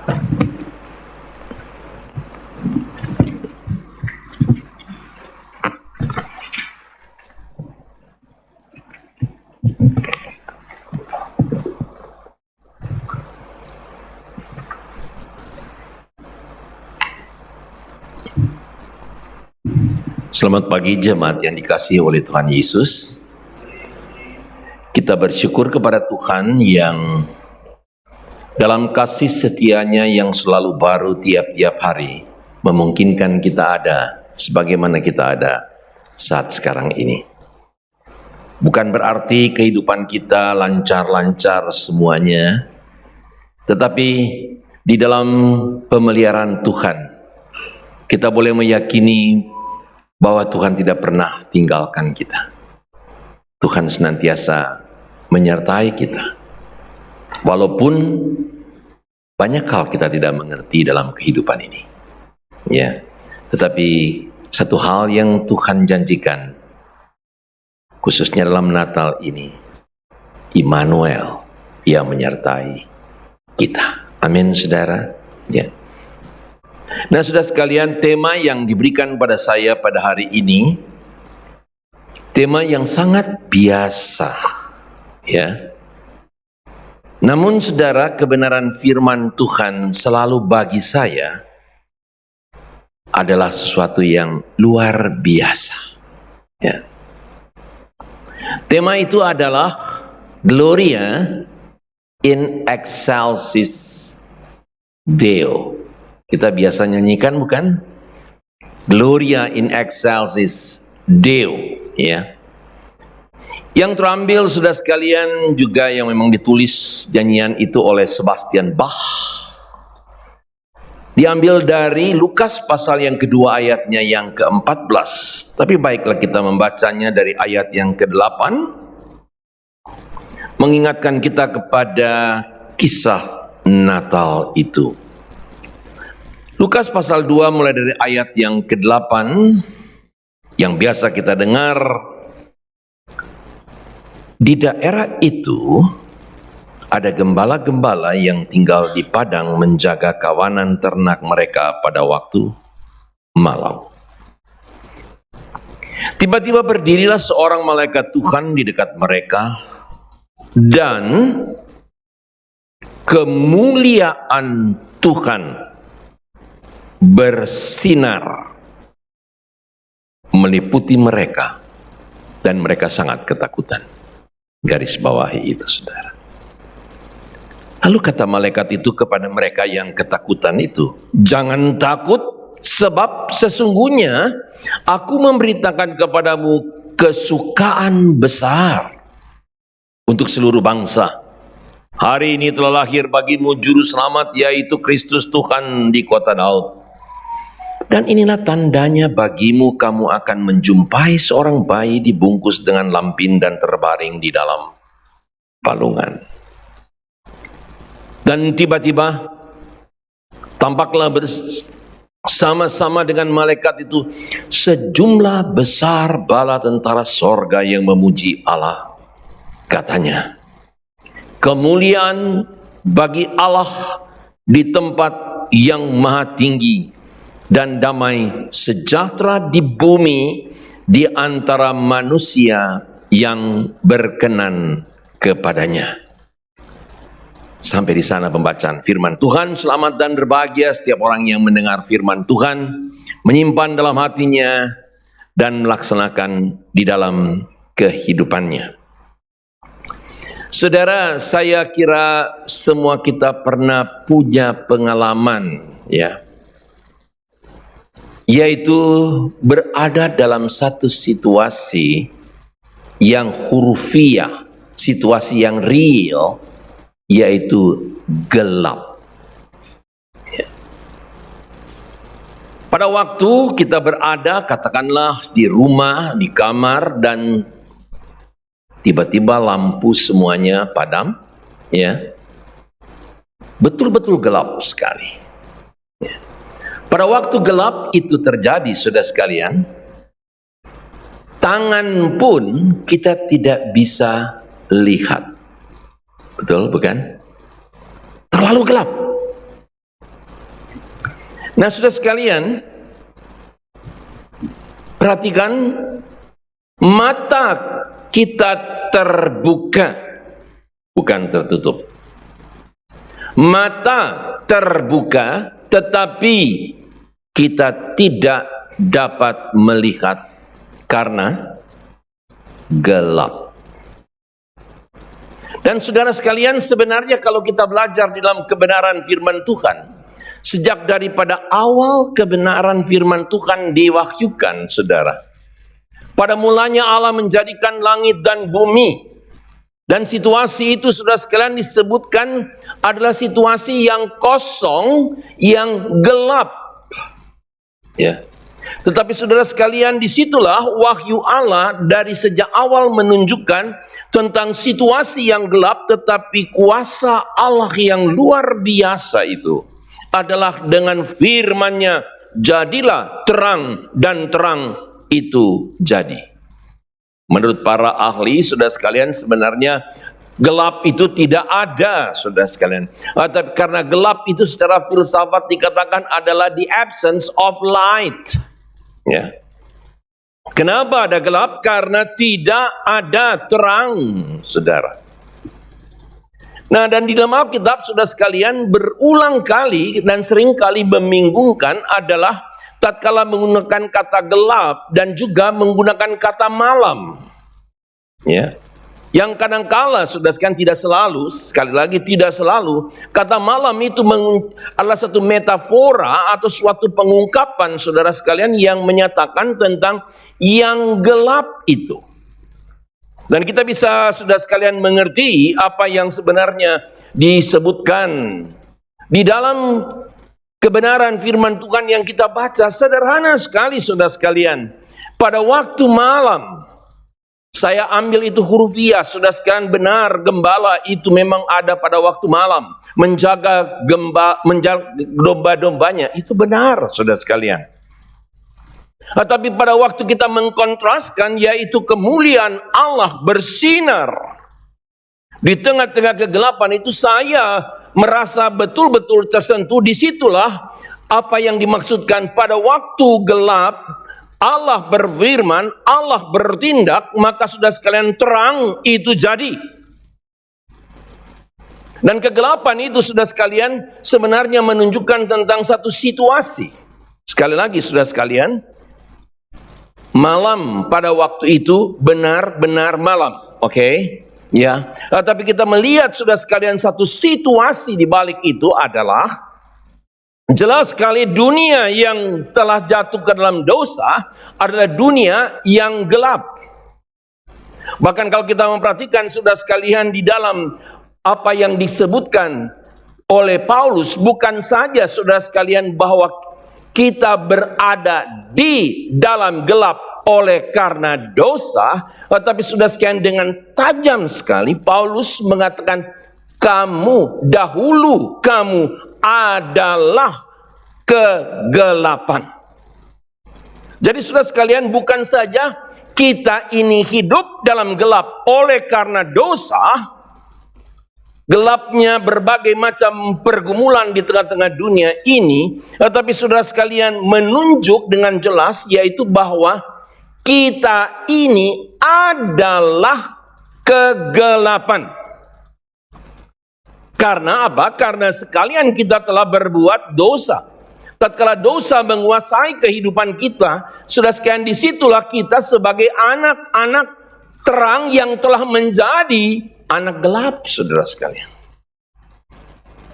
Selamat pagi jemaat yang dikasihi oleh Tuhan Yesus. Kita bersyukur kepada Tuhan yang dalam kasih setianya yang selalu baru tiap-tiap hari memungkinkan kita ada sebagaimana kita ada saat sekarang ini. Bukan berarti kehidupan kita lancar-lancar semuanya, tetapi di dalam pemeliharaan Tuhan kita boleh meyakini bahwa Tuhan tidak pernah tinggalkan kita. Tuhan senantiasa menyertai kita. Walaupun banyak hal kita tidak mengerti dalam kehidupan ini. Ya, tetapi satu hal yang Tuhan janjikan, khususnya dalam Natal ini, Immanuel, Ia menyertai kita. Amin, saudara. Ya. Nah, saudara sekalian, tema yang diberikan pada saya pada hari ini, tema yang sangat biasa, ya. Namun, saudara, kebenaran firman Tuhan selalu bagi saya adalah sesuatu yang luar biasa, ya. Tema itu adalah Gloria in Excelsis Deo. Kita biasa nyanyikan, bukan? Gloria in Excelsis Deo, ya. Yang terambil, saudara sekalian, juga yang memang ditulis nyanyian itu oleh Sebastian Bach. Diambil dari Lukas pasal yang kedua ayatnya yang ke-14. Tapi baiklah kita membacanya dari ayat yang ke-8. Mengingatkan kita kepada kisah Natal itu. Lukas pasal 2 mulai dari ayat yang ke-8 yang biasa kita dengar. Di daerah itu ada gembala-gembala yang tinggal di padang menjaga kawanan ternak mereka pada waktu malam. Tiba-tiba berdirilah seorang malaikat Tuhan di dekat mereka dan kemuliaan Tuhan bersinar meliputi mereka dan mereka sangat ketakutan. Garis bawahi itu, saudara. Lalu kata malaikat itu kepada mereka yang ketakutan itu, "Jangan takut, sebab sesungguhnya aku memberitakan kepadamu kesukaan besar untuk seluruh bangsa. Hari ini telah lahir bagimu juru selamat, yaitu Kristus Tuhan di kota Daud. Dan inilah tandanya bagimu, kamu akan menjumpai seorang bayi dibungkus dengan lampin dan terbaring di dalam palungan." Dan tiba-tiba tampaklah bersama-sama dengan malaikat itu sejumlah besar bala tentara sorga yang memuji Allah. Katanya, "Kemuliaan bagi Allah di tempat yang maha tinggi, dan damai sejahtera di bumi di antara manusia yang berkenan kepadanya." Sampai di sana pembacaan firman Tuhan. Selamat dan berbahagia setiap orang yang mendengar firman Tuhan, menyimpan dalam hatinya, dan melaksanakan di dalam kehidupannya. Saudara, saya kira semua kita pernah punya pengalaman, ya, yaitu berada dalam satu situasi yang hurufiah, situasi yang real, yaitu gelap. Ya. Pada waktu kita berada, katakanlah di rumah, di kamar, dan tiba-tiba lampu semuanya padam, ya, betul-betul gelap sekali. Ya. Pada waktu gelap itu terjadi, saudara sekalian, tangan pun kita tidak bisa lihat. Betul, bukan? Terlalu gelap. Nah, saudara sekalian, perhatikan, mata kita terbuka, bukan tertutup. Mata terbuka, tetapi kita tidak dapat melihat karena gelap. Dan saudara sekalian, sebenarnya kalau kita belajar di dalam kebenaran firman Tuhan, sejak daripada awal kebenaran firman Tuhan diwahyukan, saudara. Pada mulanya Allah menjadikan langit dan bumi. Dan situasi itu, saudara sekalian, disebutkan adalah situasi yang kosong, yang gelap. Ya. Tetapi saudara sekalian, disitulah wahyu Allah dari sejak awal menunjukkan tentang situasi yang gelap, tetapi kuasa Allah yang luar biasa itu adalah dengan firman-Nya, jadilah terang, dan terang itu jadi. Menurut para ahli, saudara sekalian, sebenarnya gelap itu tidak ada, saudara sekalian. Tapi karena gelap itu secara filsafat dikatakan adalah the absence of light. Ya. Kenapa ada gelap? Karena tidak ada terang, saudara. Nah, dan di dalam Alkitab, saudara sekalian, berulang kali dan sering kali membingungkan adalah tatkala menggunakan kata gelap dan juga menggunakan kata malam. Ya. Yang kadangkala, saudara sekalian, tidak selalu, sekali lagi tidak selalu, kata malam itu adalah satu metafora atau suatu pengungkapan, saudara sekalian, yang menyatakan tentang yang gelap itu. Dan kita bisa, saudara sekalian, mengerti apa yang sebenarnya disebutkan di dalam kebenaran firman Tuhan yang kita baca. Sederhana sekali, saudara sekalian. Pada waktu malam, saya ambil itu hurufiah, saudara sekalian, benar, gembala itu memang ada pada waktu malam, menjaga domba-dombanya, itu benar, saudara sekalian. Tapi pada waktu kita mengkontraskan, yaitu kemuliaan Allah bersinar di tengah-tengah kegelapan itu, saya merasa betul-betul tersentuh. Disitulah apa yang dimaksudkan. Pada waktu gelap, Allah berfirman, Allah bertindak, maka sudah sekalian terang itu jadi. Dan kegelapan itu, sudah sekalian, sebenarnya menunjukkan tentang satu situasi. Sekali lagi, sudah sekalian, malam pada waktu itu benar-benar malam. Oke? Ya. Tapi kita melihat, sudah sekalian, satu situasi di balik itu adalah jelas sekali dunia yang telah jatuh ke dalam dosa adalah dunia yang gelap. Bahkan kalau kita memperhatikan, sudah sekalian, di dalam apa yang disebutkan oleh Paulus, bukan saja, saudara sekalian, bahwa kita berada di dalam gelap oleh karena dosa, tetapi sudah sekalian, dengan tajam sekali Paulus mengatakan, kamu adalah kegelapan. Jadi saudara sekalian, bukan saja kita ini hidup dalam gelap oleh karena dosa, gelapnya berbagai macam pergumulan di tengah-tengah dunia ini, tetapi saudara sekalian, menunjuk dengan jelas, yaitu bahwa kita ini adalah kegelapan. Karena apa? Karena sekalian kita telah berbuat dosa. Tatkala dosa menguasai kehidupan kita, sudah sekalian, disitulah kita sebagai anak-anak terang yang telah menjadi anak gelap, saudara sekalian.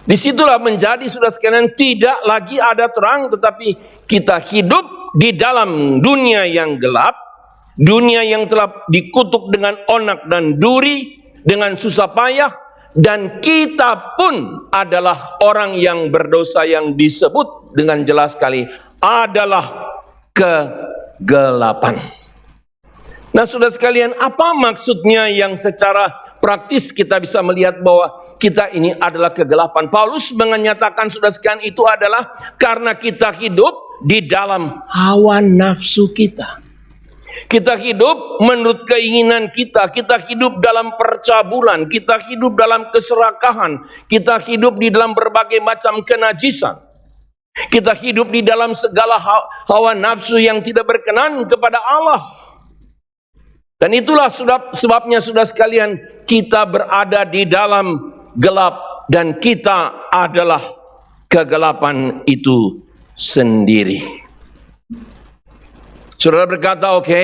Disitulah menjadi, saudara sekalian, tidak lagi ada terang, tetapi kita hidup di dalam dunia yang gelap, dunia yang telah dikutuk dengan onak dan duri, dengan susah payah. Dan kita pun adalah orang yang berdosa, yang disebut dengan jelas sekali adalah kegelapan. Nah, saudara sekalian, apa maksudnya yang secara praktis kita bisa melihat bahwa kita ini adalah kegelapan? Paulus menyatakan, saudara sekalian, itu adalah karena kita hidup di dalam hawa nafsu kita. Kita hidup menurut keinginan kita hidup dalam percabulan, kita hidup dalam keserakahan, kita hidup di dalam berbagai macam kenajisan. Kita hidup di dalam segala hawa nafsu yang tidak berkenan kepada Allah. Dan itulah sebabnya saudara sekalian, kita berada di dalam gelap dan kita adalah kegelapan itu sendiri. Saudara berkata, oke,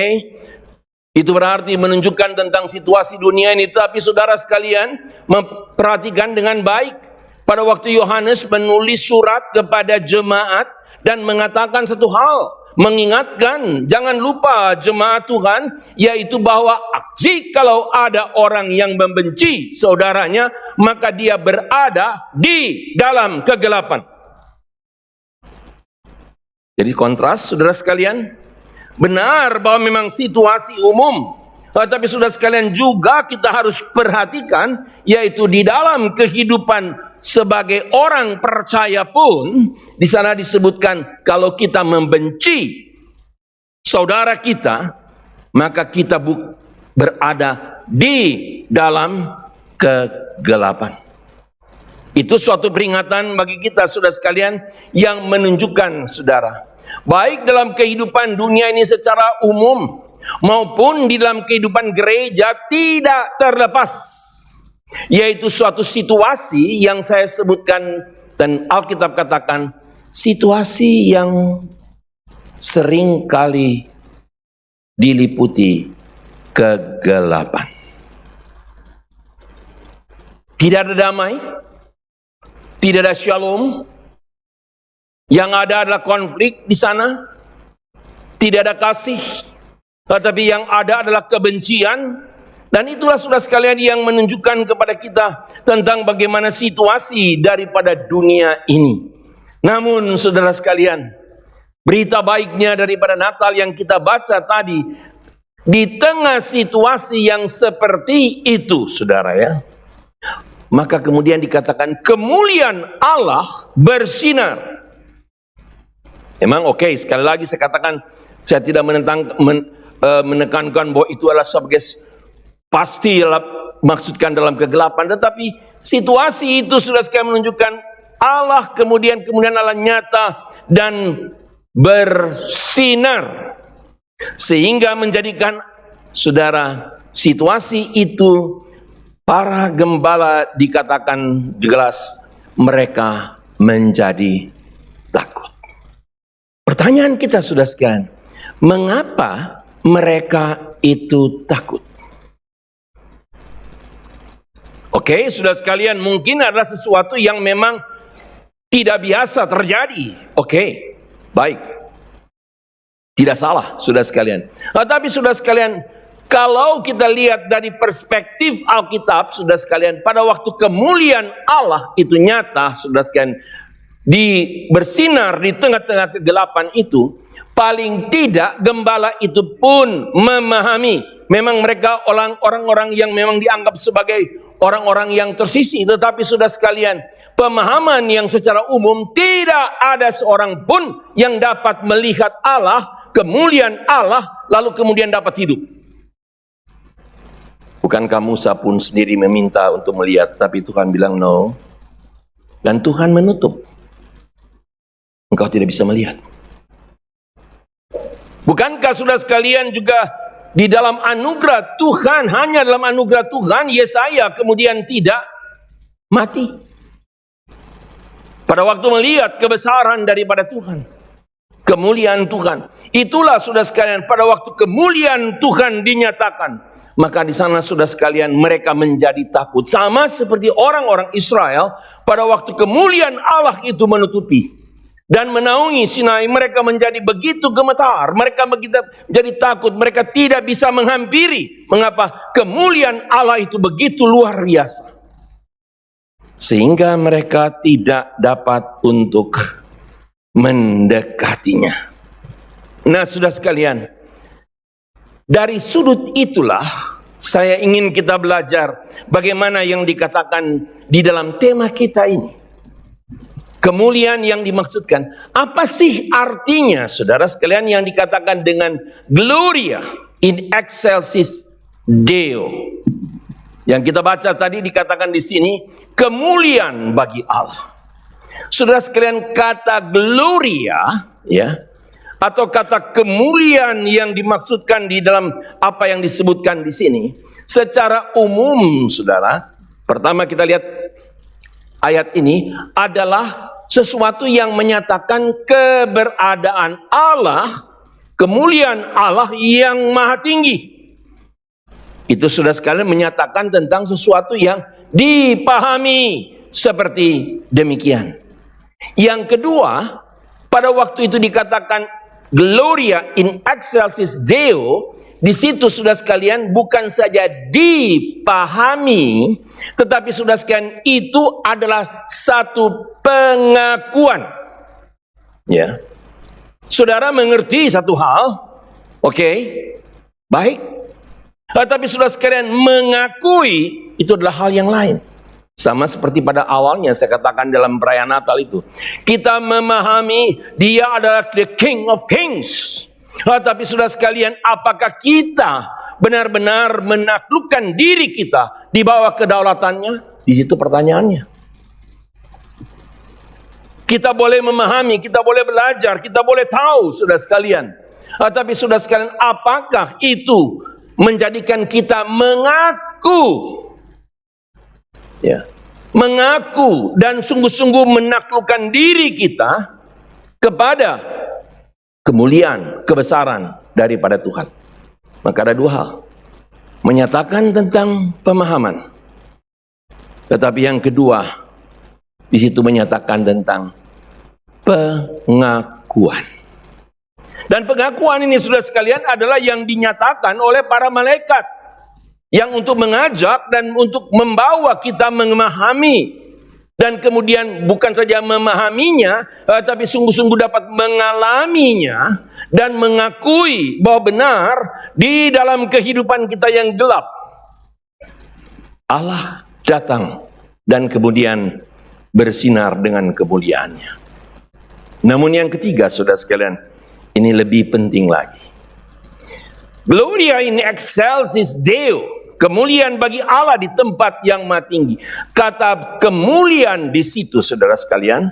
itu berarti menunjukkan tentang situasi dunia ini. Tapi saudara sekalian, memperhatikan dengan baik. Pada waktu Yohanes menulis surat kepada jemaat dan mengatakan satu hal, mengingatkan, jangan lupa jemaat Tuhan, yaitu bahwa jikalau ada orang yang membenci saudaranya, maka dia berada di dalam kegelapan. Jadi kontras, saudara sekalian, benar bahwa memang situasi umum, tapi saudara sekalian juga kita harus perhatikan, yaitu di dalam kehidupan sebagai orang percaya pun, di sana disebutkan kalau kita membenci saudara kita, maka kita berada di dalam kegelapan. Itu suatu peringatan bagi kita saudara sekalian, yang menunjukkan saudara, baik dalam kehidupan dunia ini secara umum maupun di dalam kehidupan gereja, tidak terlepas, yaitu suatu situasi yang saya sebutkan dan Alkitab katakan situasi yang sering kali diliputi kegelapan. Tidak ada damai, tidak ada shalom, yang ada adalah konflik di sana, tidak ada kasih, tetapi yang ada adalah kebencian. Dan itulah saudara sekalian yang menunjukkan kepada kita tentang bagaimana situasi daripada dunia ini. Namun saudara sekalian, berita baiknya daripada Natal yang kita baca tadi, di tengah situasi yang seperti itu saudara ya, maka kemudian dikatakan kemuliaan Allah bersinar. Memang oke, sekali lagi saya katakan, saya tidak menekankan bahwa itu adalah sebagai pasti maksudkan dalam kegelapan, tetapi situasi itu sudah sekali menunjukkan Allah kemudian Allah nyata dan bersinar, sehingga menjadikan saudara situasi itu para gembala dikatakan jelas mereka menjadi takut. Pertanyaan kita sudah sekalian, mengapa mereka itu takut? Oke, saudara sekalian, mungkin adalah sesuatu yang memang tidak biasa terjadi. Oke, baik. Tidak salah, saudara sekalian. Tapi saudara sekalian, kalau kita lihat dari perspektif Alkitab, saudara sekalian, pada waktu kemuliaan Allah itu nyata, saudara sekalian, bersinar di tengah-tengah kegelapan itu, paling tidak gembala itu pun memahami. Memang mereka orang-orang yang memang dianggap sebagai orang-orang yang tersisih, tetapi saudara sekalian, pemahaman yang secara umum tidak ada seorang pun yang dapat melihat Allah, kemuliaan Allah, lalu kemudian dapat hidup. Bukankah Musa pun sendiri meminta untuk melihat, tapi Tuhan bilang no, dan Tuhan menutup. Engkau tidak bisa melihat. Bukankah saudara sekalian juga di dalam anugerah Tuhan, hanya dalam anugerah Tuhan, Yesaya kemudian tidak mati. Pada waktu melihat kebesaran daripada Tuhan, kemuliaan Tuhan. Itulah saudara sekalian, pada waktu kemuliaan Tuhan dinyatakan, maka di sana saudara sekalian mereka menjadi takut. Sama seperti orang-orang Israel, pada waktu kemuliaan Allah itu menutupi dan menaungi Sinai, mereka menjadi begitu gemetar, mereka begitu jadi takut, mereka tidak bisa menghampiri. Mengapa? Kemuliaan Allah itu begitu luar biasa, sehingga mereka tidak dapat untuk mendekatinya. Nah, saudara sekalian, dari sudut itulah saya ingin kita belajar bagaimana yang dikatakan di dalam tema kita ini. Kemuliaan yang dimaksudkan, apa sih artinya saudara sekalian yang dikatakan dengan Gloria in excelsis Deo? Yang kita baca tadi dikatakan di sini kemuliaan bagi Allah. Saudara sekalian, kata gloria, ya, atau kata kemuliaan yang dimaksudkan di dalam apa yang disebutkan di sini, secara umum, saudara, pertama kita lihat ayat ini adalah sesuatu yang menyatakan keberadaan Allah, kemuliaan Allah yang maha tinggi. Itu sudah sekalian menyatakan tentang sesuatu yang dipahami seperti demikian. Yang kedua, pada waktu itu dikatakan Gloria in excelsis Deo, di situ sudah sekalian bukan saja dipahami, tetapi sudah sekalian itu adalah satu pengakuan. Ya, saudara mengerti satu hal, oke, baik. Tetapi sudah sekalian mengakui itu adalah hal yang lain. Sama seperti pada awalnya saya katakan dalam perayaan Natal itu. Kita memahami dia adalah the King of Kings. Tapi sudah sekalian, apakah kita benar-benar menaklukkan diri kita di bawah kedaulatannya? Di situ pertanyaannya. Kita boleh memahami, kita boleh belajar, kita boleh tahu, sudah sekalian. Tapi sudah sekalian, apakah itu menjadikan kita mengaku? Ya, mengaku dan sungguh-sungguh menaklukkan diri kita kepada kemuliaan, kebesaran daripada Tuhan. Maka ada dua hal. Menyatakan tentang pemahaman. Tetapi yang kedua, di situ menyatakan tentang pengakuan. Dan pengakuan ini sudah sekalian adalah yang dinyatakan oleh para malaikat. Yang untuk mengajak dan untuk membawa kita memahami. Dan kemudian bukan saja memahaminya, tapi sungguh-sungguh dapat mengalaminya. Dan mengakui bahwa benar di dalam kehidupan kita yang gelap, Allah datang dan kemudian bersinar dengan kemuliaannya. Namun yang ketiga, saudara sekalian, ini lebih penting lagi. Gloria in excelsis Deo. Kemuliaan bagi Allah di tempat yang maha tinggi. Kata kemuliaan di situ, saudara sekalian,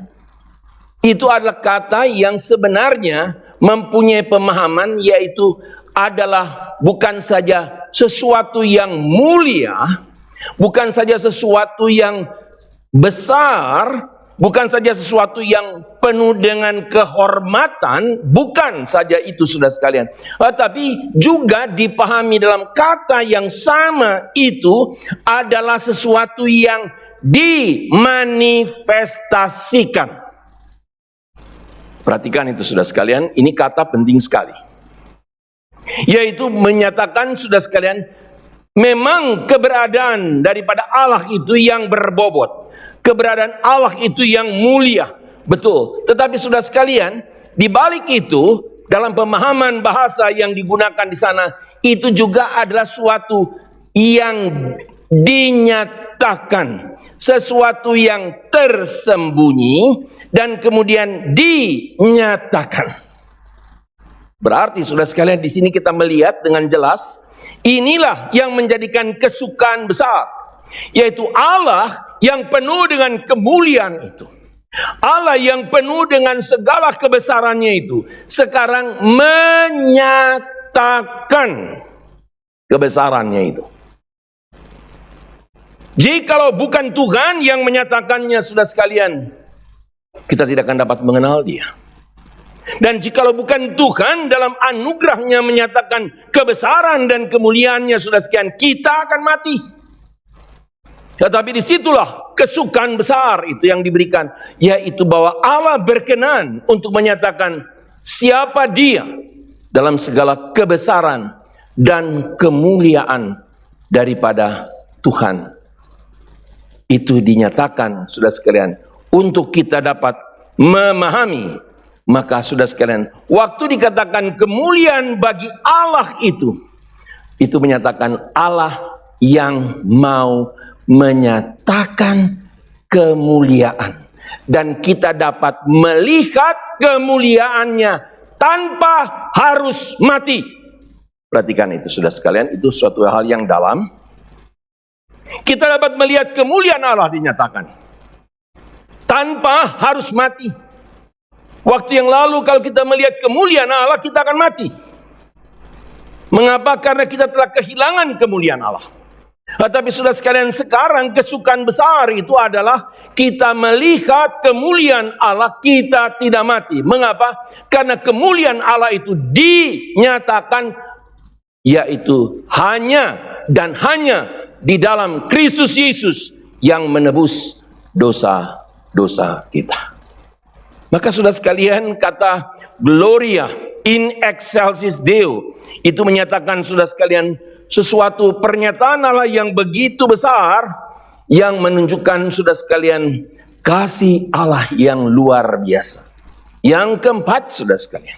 itu adalah kata yang sebenarnya mempunyai pemahaman, yaitu adalah bukan saja sesuatu yang mulia, bukan saja sesuatu yang besar, bukan saja sesuatu yang penuh dengan kehormatan, bukan saja itu, saudara sekalian. Tapi juga dipahami dalam kata yang sama itu adalah sesuatu yang dimanifestasikan. Perhatikan itu, saudara sekalian, ini kata penting sekali. Yaitu menyatakan, saudara sekalian, memang keberadaan daripada Allah itu yang berbobot. Keberadaan Allah itu yang mulia, betul. Tetapi saudara sekalian, di balik itu, dalam pemahaman bahasa yang digunakan di sana, itu juga adalah suatu yang dinyatakan, sesuatu yang tersembunyi dan kemudian dinyatakan. Berarti saudara sekalian, di sini kita melihat dengan jelas, inilah yang menjadikan kesukaan besar, yaitu Allah yang penuh dengan kemuliaan itu. Allah yang penuh dengan segala kebesarannya itu sekarang menyatakan kebesarannya itu. Jikalau bukan Tuhan yang menyatakannya, saudara sekalian, kita tidak akan dapat mengenal Dia. Dan jikalau bukan Tuhan dalam anugerahnya menyatakan kebesaran dan kemuliaannya, saudara sekalian, kita akan mati. Tetapi disitulah kesukaan besar itu yang diberikan, yaitu bahwa Allah berkenan untuk menyatakan siapa Dia dalam segala kebesaran dan kemuliaan daripada Tuhan. Itu dinyatakan, saudara sekalian, untuk kita dapat memahami. Maka saudara sekalian, waktu dikatakan kemuliaan bagi Allah itu menyatakan Allah yang mau menyatakan kemuliaan. Dan kita dapat melihat kemuliaannya tanpa harus mati. Perhatikan itu, saudara sekalian, itu suatu hal yang dalam. Kita dapat melihat kemuliaan Allah dinyatakan tanpa harus mati. Waktu yang lalu kalau kita melihat kemuliaan Allah, kita akan mati. Mengapa? Karena kita telah kehilangan kemuliaan Allah. Tetapi sudah sekalian, sekarang kesukaan besar itu adalah kita melihat kemuliaan Allah, kita tidak mati. Mengapa? Karena kemuliaan Allah itu dinyatakan, yaitu hanya dan hanya di dalam Kristus Yesus yang menebus dosa-dosa kita. Maka sudah sekalian, kata Gloria in excelsis Deo itu menyatakan, sudah sekalian, sesuatu pernyataan Allah yang begitu besar, yang menunjukkan, sudah sekalian, kasih Allah yang luar biasa. Yang keempat, sudah sekalian,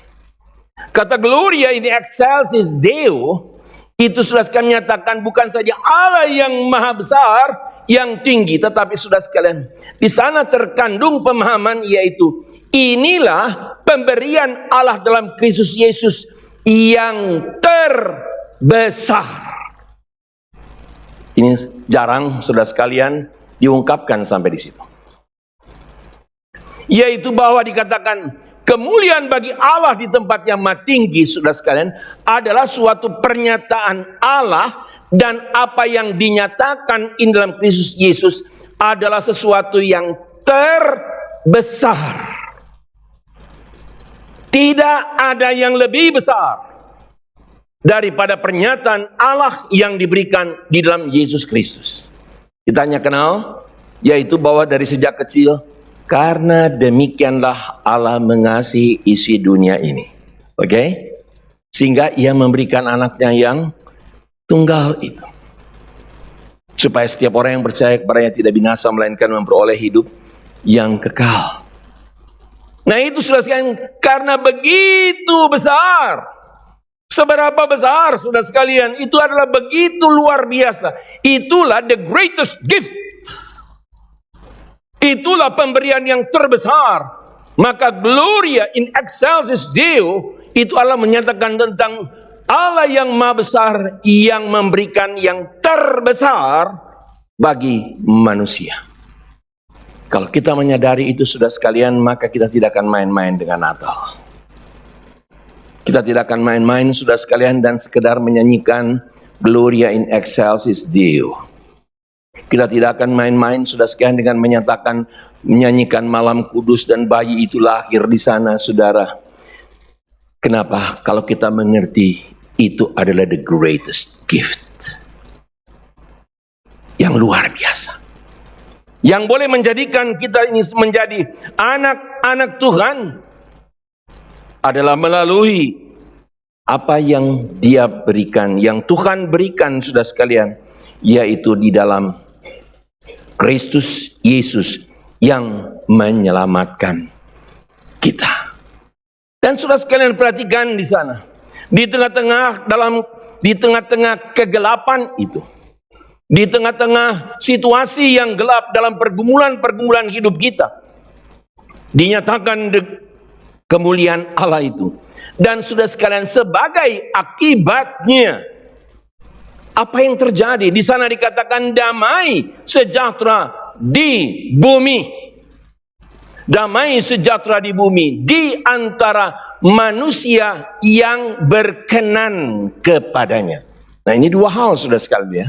kata Gloria in excelsis Deo itu sudah sekalian menyatakan bukan saja Allah yang maha besar, yang tinggi, tetapi sudah sekalian, di sana terkandung pemahaman, yaitu inilah pemberian Allah dalam Kristus Yesus yang terbesar. Ini jarang, saudara sekalian, diungkapkan sampai di situ. Yaitu bahwa dikatakan kemuliaan bagi Allah di tempat yang maha tinggi, saudara sekalian, adalah suatu pernyataan Allah, dan apa yang dinyatakan di dalam Kristus Yesus adalah sesuatu yang terbesar. Tidak ada yang lebih besar daripada pernyataan Allah yang diberikan di dalam Yesus Kristus. Kita hanya kenal, yaitu bahwa dari sejak kecil, karena demikianlah Allah mengasihi isi dunia ini. Oke? Sehingga ia memberikan anaknya yang tunggal itu, supaya setiap orang yang percaya kepadanya tidak binasa, melainkan memperoleh hidup yang kekal. Nah itu sudah sekalian, karena begitu besar. Seberapa besar, sudah sekalian, itu adalah begitu luar biasa. Itulah the greatest gift. Itulah pemberian yang terbesar. Maka Gloria in excelsis Deo itu Allah menyatakan tentang Allah yang maha besar, yang memberikan yang terbesar bagi manusia. Kalau kita menyadari itu, sudah sekalian, maka kita tidak akan main-main dengan Natal. Kita tidak akan main-main, sudah sekalian, dan sekedar menyanyikan Gloria in excelsis Deo. Kita tidak akan main-main, sudah sekalian, dengan menyanyikan malam kudus dan bayi itu lahir di sana, saudara. Kenapa? Kalau kita mengerti itu adalah the greatest gift, yang luar biasa, yang boleh menjadikan kita ini menjadi anak-anak Tuhan, adalah melalui apa yang Dia berikan, yang Tuhan berikan, sudah sekalian, yaitu di dalam Kristus Yesus yang menyelamatkan kita. Dan sudah sekalian, perhatikan di sana, di tengah-tengah kegelapan itu, di tengah-tengah situasi yang gelap dalam pergumulan hidup kita, dinyatakan kemuliaan Allah itu. Dan sudah sekalian, sebagai akibatnya, apa yang terjadi? Di sana dikatakan damai sejahtera di bumi. Damai sejahtera di bumi di antara manusia yang berkenan kepadanya. Nah ini dua hal, sudah sekalian ya.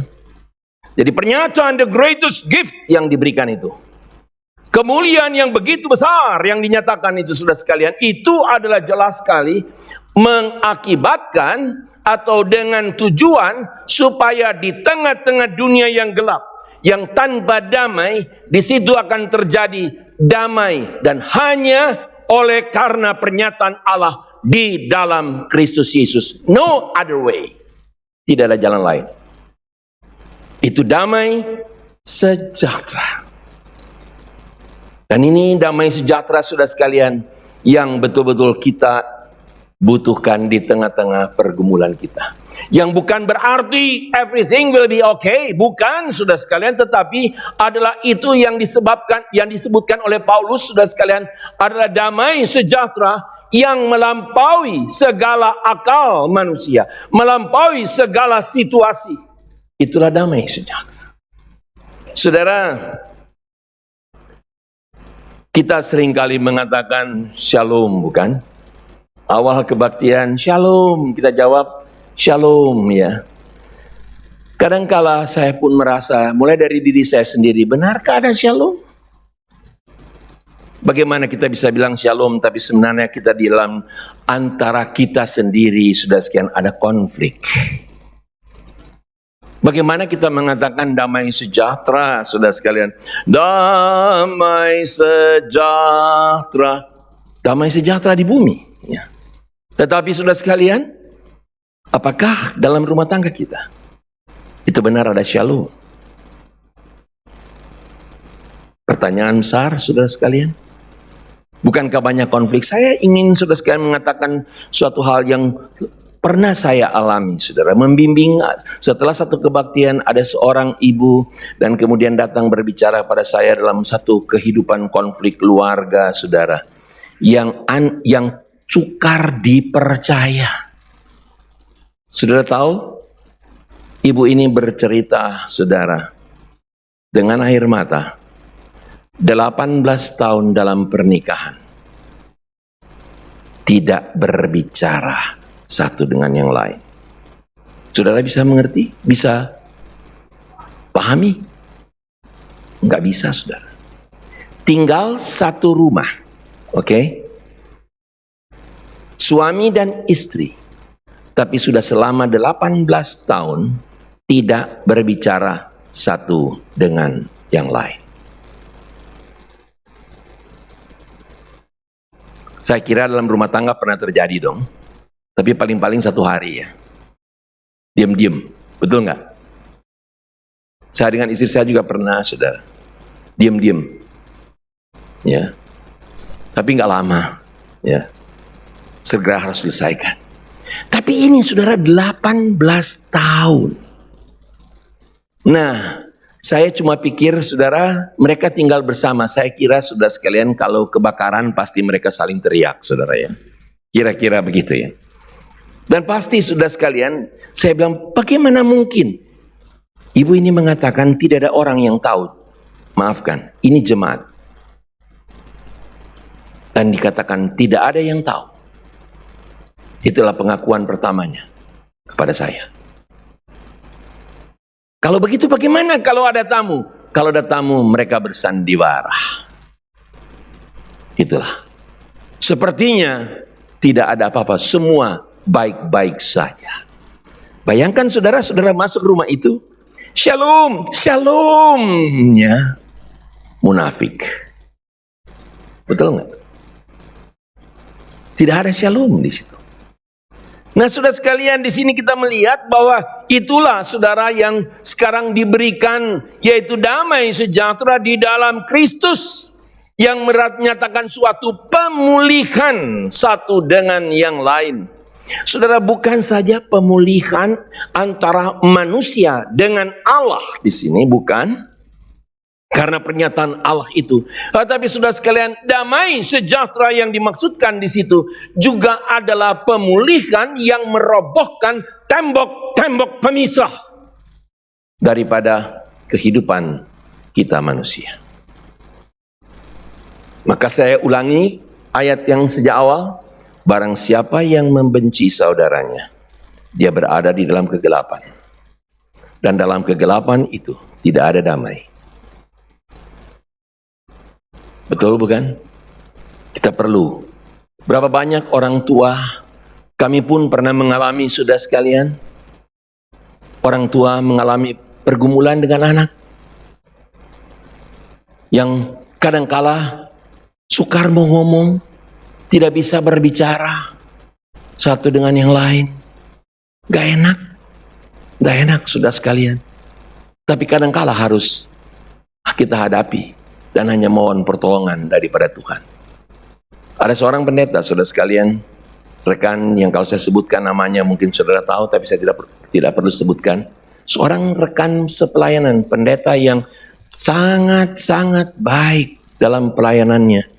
Jadi pernyataan the greatest gift yang diberikan itu, kemuliaan yang begitu besar yang dinyatakan itu, sudah sekalian, itu adalah jelas sekali mengakibatkan atau dengan tujuan supaya di tengah-tengah dunia yang gelap, yang tanpa damai, di situ akan terjadi damai, dan hanya oleh karena pernyataan Allah di dalam Kristus Yesus. No other way. Tidak ada jalan lain. Itu damai sejahtera. Dan ini damai sejahtera, sudah sekalian, yang betul-betul kita butuhkan di tengah-tengah pergumulan kita. Yang bukan berarti everything will be okay, bukan, sudah sekalian, tetapi adalah itu yang disebutkan oleh Paulus, sudah sekalian, adalah damai sejahtera yang melampaui segala akal manusia, melampaui segala situasi. Itulah damai sejahtera. Saudara, Kita seringkali mengatakan shalom, bukan? Awal kebaktian, shalom. Kita jawab, shalom, ya. Kadangkala saya pun merasa, mulai dari diri saya sendiri, benarkah ada shalom? Bagaimana kita bisa bilang shalom, tapi sebenarnya kita di dalam antara kita sendiri, sudah sekian ada konflik. Bagaimana kita mengatakan damai sejahtera, saudara sekalian? Damai sejahtera. Damai sejahtera di bumi. Ya. Tetapi saudara sekalian, apakah dalam rumah tangga kita itu benar ada shalom? Pertanyaan besar, saudara sekalian. Bukankah banyak konflik? Saya ingin saudara sekalian mengatakan suatu hal yang pernah saya alami, saudara. Membimbing setelah satu kebaktian, ada seorang ibu dan kemudian datang berbicara pada saya dalam satu kehidupan konflik keluarga, saudara, yang sukar dipercaya. Saudara tahu, ibu ini bercerita, saudara, dengan air mata, 18 tahun dalam pernikahan, tidak berbicara satu dengan yang lain. Saudara bisa mengerti? Bisa pahami? Enggak bisa, saudara. Tinggal satu rumah, oke? Suami dan istri, tapi sudah selama 18 tahun tidak berbicara satu dengan yang lain. Saya kira dalam rumah tangga pernah terjadi dong. Tapi paling-paling satu hari ya. Diam-diam. Betul nggak? Saya dengan istri saya juga pernah, saudara. Diam-diam. Ya. Tapi nggak lama. Ya. Segera harus selesaikan. Tapi ini saudara 18 tahun. Nah, saya cuma pikir saudara mereka tinggal bersama. Saya kira saudara sekalian kalau kebakaran pasti mereka saling teriak, saudara ya. Kira-kira begitu ya. Dan pasti sudah sekalian, saya bilang, bagaimana mungkin? Ibu ini mengatakan tidak ada orang yang tahu. Maafkan, ini jemaat. Dan dikatakan tidak ada yang tahu. Itulah pengakuan pertamanya kepada saya. Kalau begitu bagaimana kalau ada tamu? Kalau ada tamu mereka bersandiwara. Itulah. Sepertinya tidak ada apa-apa, semua baik-baik saja. Bayangkan saudara-saudara masuk rumah itu, shalom, shalomnya munafik. Betul nggak? Tidak ada shalom di situ. Nah, saudara sekalian, di sini kita melihat bahwa itulah saudara yang sekarang diberikan, yaitu damai sejahtera di dalam Kristus, yang menyatakan suatu pemulihan satu dengan yang lain. Saudara, bukan saja pemulihan antara manusia dengan Allah di sini, bukan? Karena pernyataan Allah itu. Tetapi saudara sekalian, damai sejahtera yang dimaksudkan di situ juga adalah pemulihan yang merobohkan tembok-tembok pemisah daripada kehidupan kita manusia. Maka saya ulangi ayat yang sejak awal. Barang siapa yang membenci saudaranya, dia berada di dalam kegelapan. Dan dalam kegelapan itu tidak ada damai. Betul bukan? Kita perlu. Berapa banyak orang tua, kami pun pernah mengalami, saudara sekalian, orang tua mengalami pergumulan dengan anak. Yang kadangkala sukar mau ngomong, tidak bisa berbicara satu dengan yang lain. Gak enak sudah sekalian. Tapi kadangkala harus kita hadapi dan hanya mohon pertolongan daripada Tuhan. Ada seorang pendeta, saudara sekalian, rekan yang kalau saya sebutkan namanya mungkin saudara tahu, tapi saya tidak perlu sebutkan. Seorang rekan sepelayanan, pendeta yang sangat-sangat baik dalam pelayanannya,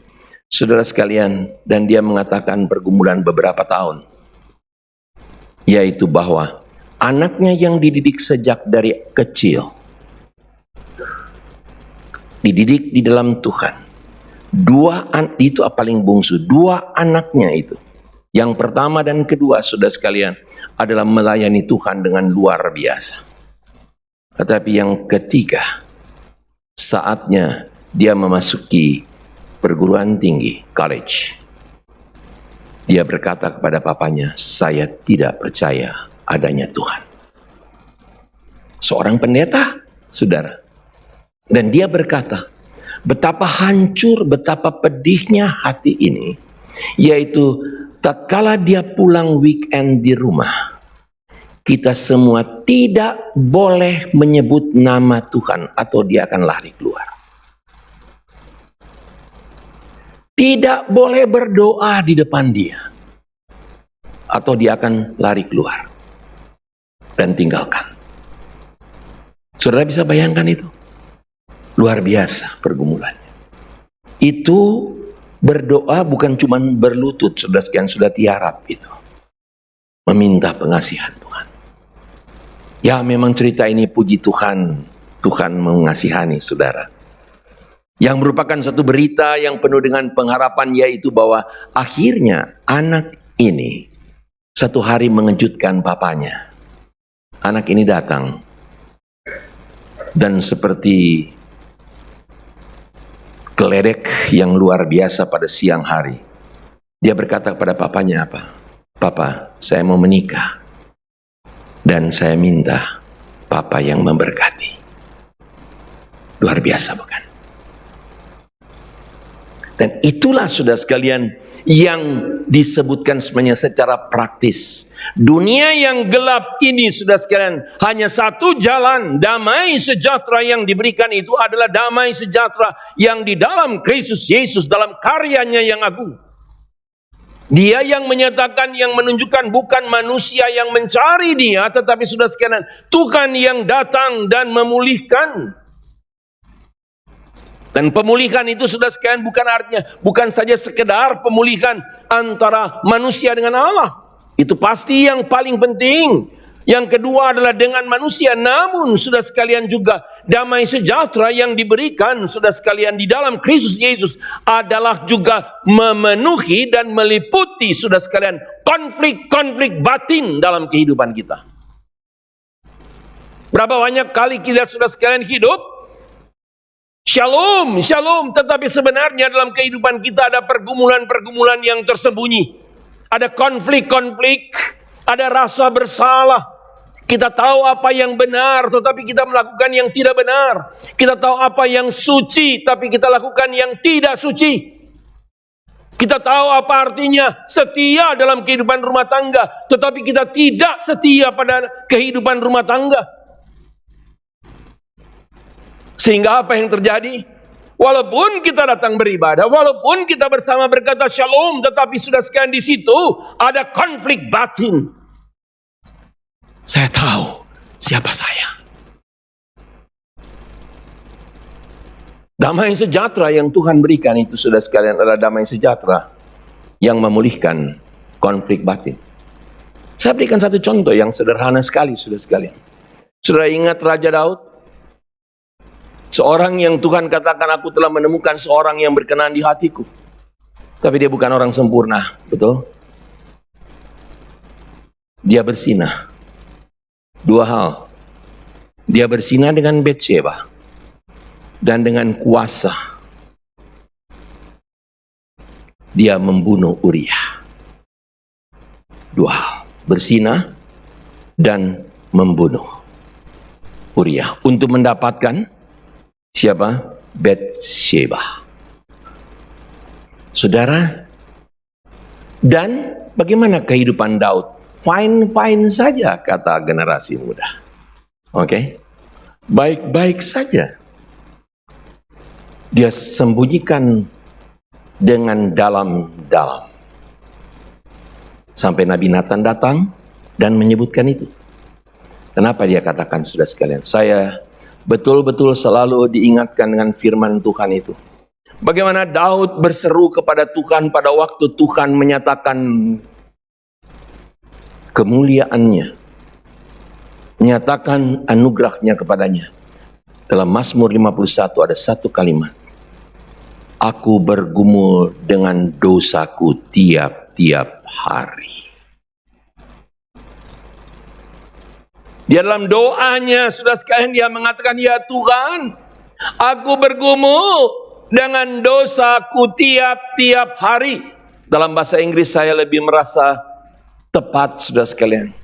saudara sekalian, dan dia mengatakan pergumulan beberapa tahun, yaitu bahwa anaknya yang dididik sejak dari kecil, dididik di dalam Tuhan, Itu paling bungsu, dua anaknya itu. Yang pertama dan kedua, saudara sekalian, adalah melayani Tuhan dengan luar biasa. Tetapi yang ketiga, saatnya dia memasuki perguruan tinggi, college. Dia berkata kepada papanya, saya tidak percaya adanya Tuhan. Seorang pendeta, saudara. Dan dia berkata, betapa hancur, betapa pedihnya hati ini, yaitu tatkala dia pulang weekend di rumah, kita semua tidak boleh menyebut nama Tuhan atau dia akan lari keluar. Tidak boleh berdoa di depan dia atau dia akan lari keluar dan tinggalkan. Saudara bisa bayangkan itu? Luar biasa pergumulannya. Itu berdoa bukan cuma berlutut, saudara sekalian, sudah tiarap itu. Meminta pengasihan Tuhan. Ya memang cerita ini puji Tuhan, Tuhan mengasihani saudara. Yang merupakan satu berita yang penuh dengan pengharapan, yaitu bahwa akhirnya anak ini satu hari mengejutkan papanya. Anak ini datang dan seperti geledek yang luar biasa pada siang hari, dia berkata kepada papanya apa? Papa, saya mau menikah dan saya minta papa yang memberkati. Luar biasa bukan? Dan itulah saudara sekalian yang disebutkan sebenarnya secara praktis. Dunia yang gelap ini saudara sekalian, hanya satu jalan damai sejahtera yang diberikan, itu adalah damai sejahtera yang di dalam Kristus Yesus, dalam karyanya yang agung. Dia yang menyatakan, yang menunjukkan, bukan manusia yang mencari dia, tetapi saudara sekalian, Tuhan yang datang dan memulihkan. Dan pemulihan itu saudara sekalian bukan artinya, bukan saja sekedar pemulihan antara manusia dengan Allah. Itu pasti yang paling penting. Yang kedua adalah dengan manusia, namun saudara sekalian juga damai sejahtera yang diberikan saudara sekalian di dalam Kristus Yesus adalah juga memenuhi dan meliputi saudara sekalian konflik-konflik batin dalam kehidupan kita. Berapa banyak kali kita saudara sekalian hidup Shalom, shalom, tetapi sebenarnya dalam kehidupan kita ada pergumulan-pergumulan yang tersembunyi. Ada konflik-konflik, ada rasa bersalah. Kita tahu apa yang benar, tetapi kita melakukan yang tidak benar. Kita tahu apa yang suci, tapi kita lakukan yang tidak suci. Kita tahu apa artinya setia dalam kehidupan rumah tangga, tetapi kita tidak setia pada kehidupan rumah tangga. Sehingga apa yang terjadi? Walaupun kita datang beribadah, walaupun kita bersama berkata shalom, tetapi sudah sekalian di situ ada konflik batin. Saya tahu siapa saya. Damai sejahtera yang Tuhan berikan itu sudah sekalian adalah damai sejahtera yang memulihkan konflik batin. Saya berikan satu contoh yang sederhana sekali, sudah sekalian. Sudah ingat Raja Daud? Seorang yang Tuhan katakan, aku telah menemukan seorang yang berkenan di hatiku. Tapi dia bukan orang sempurna, betul? Dia bersinah. Dua hal. Dia bersinah dengan Batsheba dan dengan kuasa. Dia membunuh Uria. Dua hal. Bersinah dan membunuh Uria. Untuk mendapatkan siapa? Batsheba. Saudara, dan bagaimana kehidupan Daud? Fine-fine saja, kata generasi muda. Oke? Baik-baik saja. Dia sembunyikan dengan dalam-dalam. Sampai Nabi Nathan datang dan menyebutkan itu. Kenapa dia katakan, sudah sekalian? Saya betul-betul selalu diingatkan dengan firman Tuhan itu. Bagaimana Daud berseru kepada Tuhan pada waktu Tuhan menyatakan kemuliaannya, menyatakan anugerahnya kepadanya. Dalam Mazmur 51 ada satu kalimat. aku bergumul dengan dosaku tiap-tiap hari. Di dalam doanya, saudara sekalian, dia mengatakan, ya Tuhan, aku bergumul dengan dosaku tiap-tiap hari. Dalam bahasa Inggris saya lebih merasa tepat, saudara sekalian.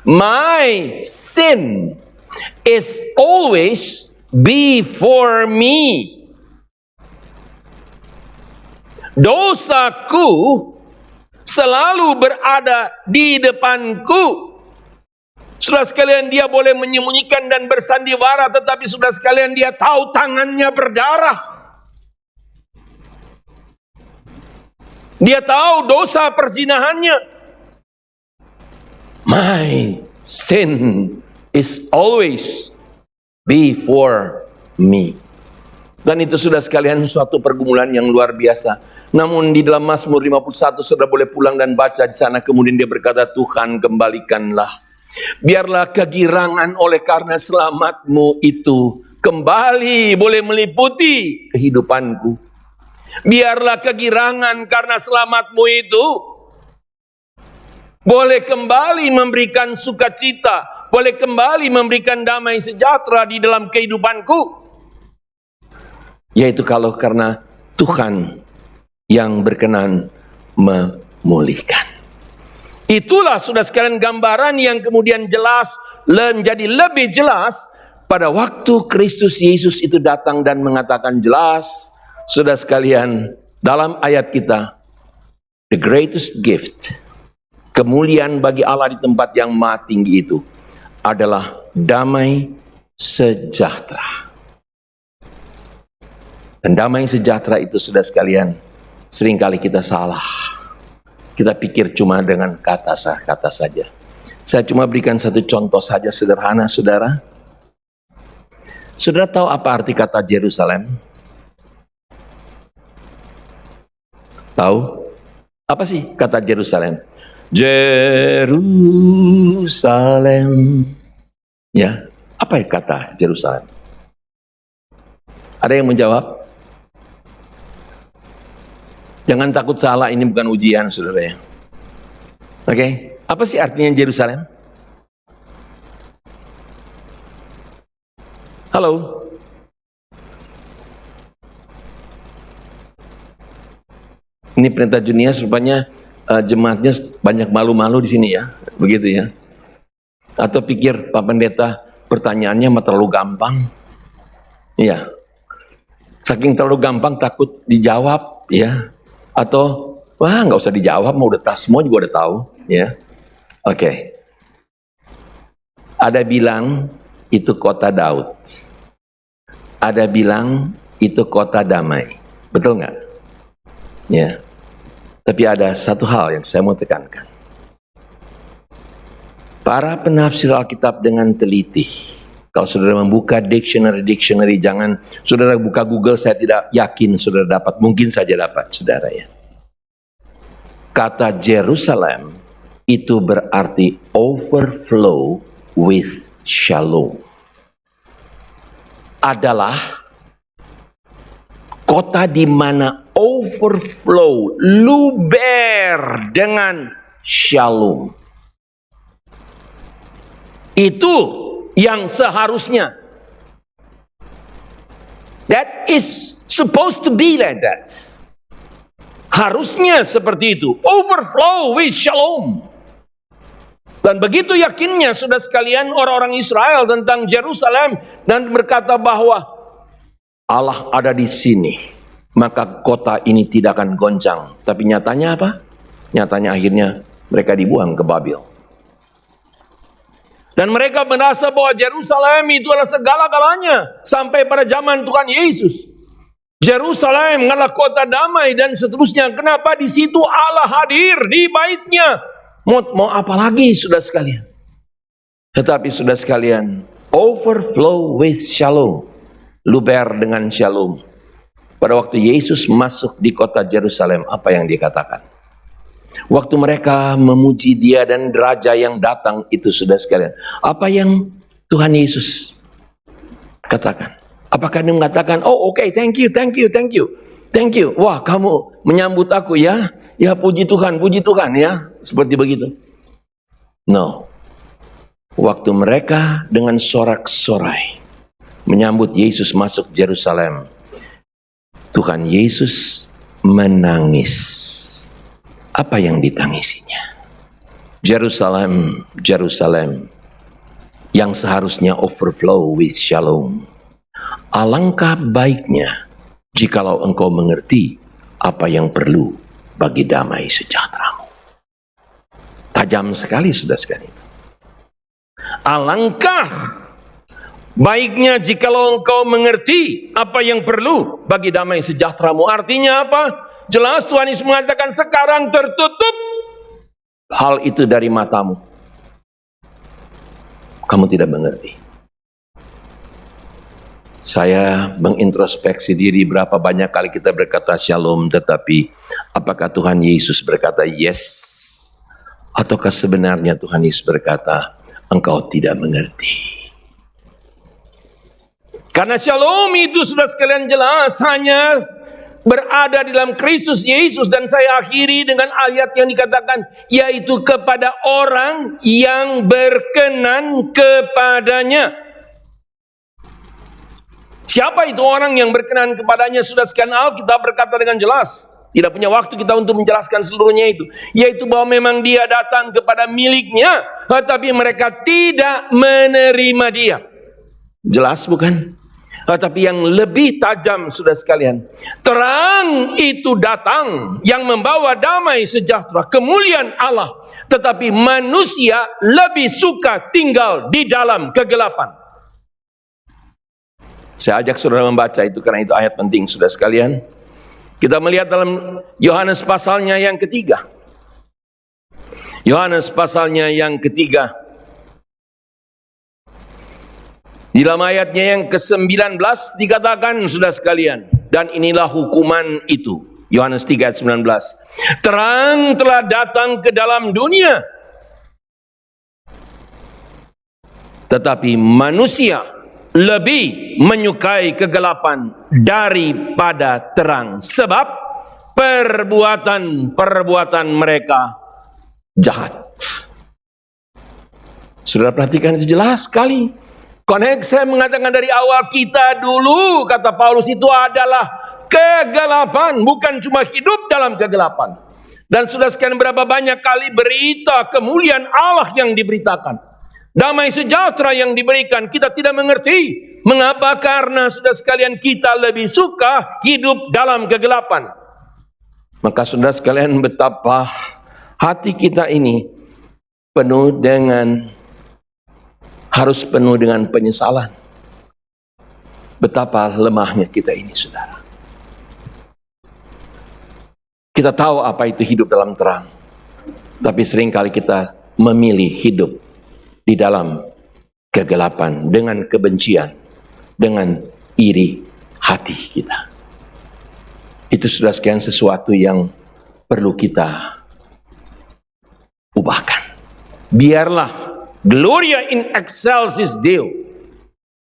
My sin is always before me. Dosaku selalu berada di depanku. Saudara sekalian, dia boleh menyembunyikan dan bersandiwara, tetapi saudara sekalian, dia tahu tangannya berdarah. Dia tahu dosa perzinahannya. My sin is always before me. Dan itu sudah sekalian suatu pergumulan yang luar biasa. Namun di dalam Mazmur 51 saudara boleh pulang dan baca di sana, kemudian dia berkata, Tuhan kembalikanlah. Biarlah kegirangan oleh karena selamatmu itu kembali boleh meliputi kehidupanku. Biarlah kegirangan karena selamatmu itu boleh kembali memberikan sukacita, boleh kembali memberikan damai sejahtera di dalam kehidupanku. Yaitu kalau karena Tuhan yang berkenan memulihkan. Itulah sudah sekalian gambaran yang kemudian jelas, menjadi lebih jelas pada waktu Kristus Yesus itu datang dan mengatakan jelas, sudah sekalian, dalam ayat kita, the greatest gift, kemuliaan bagi Allah di tempat yang maha tinggi itu adalah damai sejahtera. Dan damai sejahtera itu sudah sekalian, seringkali kita salah. Kita pikir cuma dengan kata saja. Saya cuma berikan satu contoh saja sederhana, saudara. Saudara tahu apa arti kata Yerusalem? Tahu? Apa sih kata Yerusalem? Jerusalem. Ya, apa ya kata Yerusalem? Ada yang menjawab? Jangan takut salah, ini bukan ujian, saudara ya. Oke, apa sih artinya Yerusalem? Halo? Ini perintah Junia, rupanya jemaatnya banyak malu-malu di sini ya, begitu ya. Atau pikir Pak Pendeta pertanyaannya terlalu gampang? Iya. Saking terlalu gampang takut dijawab, ya. Atau wah nggak usah dijawab, mau udah semua juga udah tahu, ya. Oke. Ada bilang itu kota Daud. Ada bilang itu kota damai. Betul nggak? Ya. Tapi ada satu hal yang saya mau tekankan. Para penafsir Alkitab dengan teliti, kalau saudara membuka dictionary, jangan saudara buka Google, saya tidak yakin saudara dapat, mungkin saja dapat, saudara ya. Kata Jerusalem itu berarti overflow with shalom. Adalah kota di mana overflow, luber dengan shalom. Itu yang seharusnya. That is supposed to be like that. Harusnya seperti itu. Overflow with shalom. Dan begitu yakinnya saudara sekalian orang-orang Israel tentang Yerusalem, dan berkata bahwa Allah ada di sini, maka kota ini tidak akan goncang. Tapi nyatanya apa? Nyatanya akhirnya mereka dibuang ke Babel. Dan mereka merasa bahwa Yerusalem itu adalah segala-galanya sampai pada zaman Tuhan Yesus. Yerusalem adalah kota damai dan seterusnya. Kenapa di situ Allah hadir di baitnya? Mau apa lagi saudara sekalian? Tetapi saudara sekalian, overflow with shalom, luber dengan shalom. Pada waktu Yesus masuk di kota Yerusalem, apa yang dikatakan? Waktu mereka memuji dia dan raja yang datang itu saudara sekalian, apa yang Tuhan Yesus katakan? Apakah dia mengatakan, oh oke, thank you. Thank you. Wah, kamu menyambut aku ya. Ya, puji Tuhan ya. Seperti begitu. No. Waktu mereka dengan sorak-sorai menyambut Yesus masuk Yerusalem, Tuhan Yesus menangis. Apa yang ditangisinya? Jerusalem, Jerusalem, yang seharusnya overflow with shalom. Alangkah baiknya jikalau engkau mengerti apa yang perlu bagi damai sejahteramu. Tajam sekali, sudah sekali. Alangkah baiknya jikalau engkau mengerti apa yang perlu bagi damai sejahteramu. Artinya apa? Jelas Tuhan Yesus mengatakan sekarang tertutup hal itu dari matamu. Kamu tidak mengerti. Saya mengintrospeksi diri berapa banyak kali kita berkata shalom, tetapi apakah Tuhan Yesus berkata yes? Ataukah sebenarnya Tuhan Yesus berkata engkau tidak mengerti? Karena shalom itu sudah sekalian jelas hanya berada di dalam Kristus Yesus. Dan saya akhiri dengan ayat yang dikatakan, yaitu kepada orang yang berkenan kepadanya. Siapa itu orang yang berkenan kepadanya? Sudah sekian Alkitab berkata dengan jelas. Tidak punya waktu kita untuk menjelaskan seluruhnya itu. Yaitu bahwa memang dia datang kepada miliknya, tetapi mereka tidak menerima dia. Jelas bukan? Tetapi yang lebih tajam, sudah sekalian, terang itu datang yang membawa damai sejahtera, kemuliaan Allah. Tetapi manusia lebih suka tinggal di dalam kegelapan. Saya ajak saudara membaca itu karena itu ayat penting, sudah sekalian. Kita melihat dalam Yohanes pasalnya yang ketiga. Yohanes pasalnya yang ketiga. Di dalam ayatnya yang ke-19 dikatakan, sudah sekalian, dan inilah hukuman itu. Yohanes 3 ayat 19. Terang telah datang ke dalam dunia, tetapi manusia lebih menyukai kegelapan daripada terang, sebab perbuatan mereka jahat. Saudara perhatikan, itu jelas sekali. Konek saya mengatakan dari awal, kita dulu, kata Paulus, itu adalah kegelapan, bukan cuma hidup dalam kegelapan. Dan sudah sekian berapa banyak kali berita kemuliaan Allah yang diberitakan, damai sejahtera yang diberikan, kita tidak mengerti. Mengapa? Karena sudah sekalian kita lebih suka hidup dalam kegelapan. Maka sudah sekalian, betapa hati kita ini harus penuh dengan penyesalan. Betapa lemahnya kita ini, saudara. Kita tahu apa itu hidup dalam terang, tapi seringkali kita memilih hidup di dalam kegelapan dengan kebencian, dengan iri hati kita. Itu sudah sekian sesuatu yang perlu kita ubahkan. Biarlah Gloria in excelsis Deo,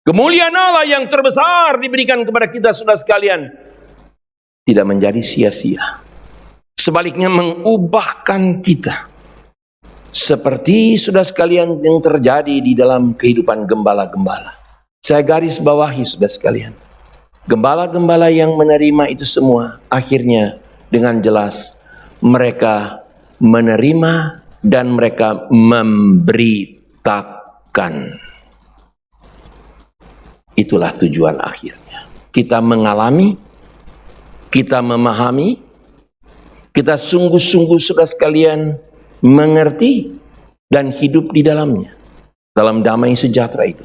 kemuliaan Allah yang terbesar diberikan kepada kita, sudah sekalian, tidak menjadi sia-sia. Sebaliknya mengubahkan kita. Seperti sudah sekalian yang terjadi di dalam kehidupan gembala-gembala. Saya garis bawahi, sudah sekalian. Gembala-gembala yang menerima itu semua, akhirnya dengan jelas mereka menerima dan mereka memberitakan. Itulah tujuan akhirnya. Kita mengalami, kita memahami, kita sungguh-sungguh sudah sekalian mengerti dan hidup di dalamnya, dalam damai sejahtera itu.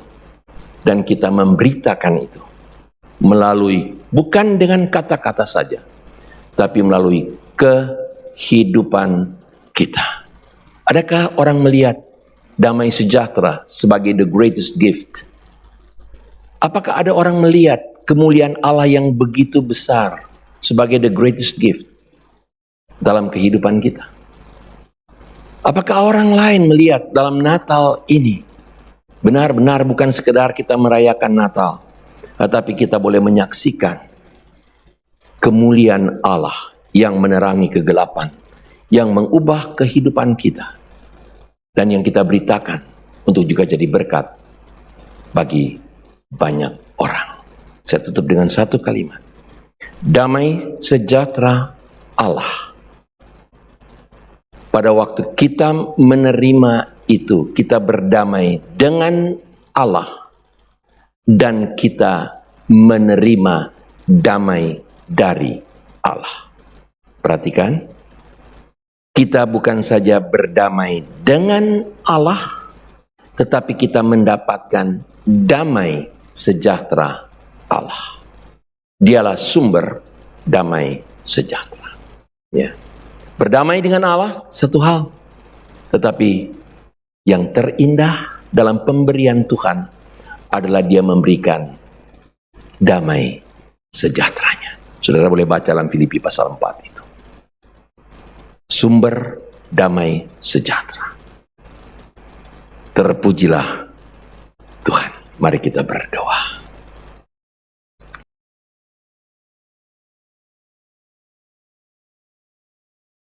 Dan kita memberitakan itu melalui, bukan dengan kata-kata saja, tapi melalui kehidupan kita. Adakah orang melihat damai sejahtera sebagai the greatest gift? Apakah ada orang melihat kemuliaan Allah yang begitu besar sebagai the greatest gift dalam kehidupan kita? Apakah orang lain melihat dalam Natal ini benar-benar bukan sekedar kita merayakan Natal, tetapi kita boleh menyaksikan kemuliaan Allah yang menerangi kegelapan, yang mengubah kehidupan kita, dan yang kita beritakan untuk juga jadi berkat bagi banyak orang. Saya tutup dengan satu kalimat. Damai sejahtera Allah. Pada waktu kita menerima itu, kita berdamai dengan Allah, dan kita menerima damai dari Allah. Perhatikan, kita bukan saja berdamai dengan Allah, tetapi kita mendapatkan damai sejahtera Allah. Dialah sumber damai sejahtera. Ya. Berdamai dengan Allah satu hal, tetapi yang terindah dalam pemberian Tuhan adalah Dia memberikan damai sejahteranya. Saudara boleh baca dalam Filipi pasal 4 itu. Sumber damai sejahtera. Terpujilah Tuhan. Mari kita berdoa.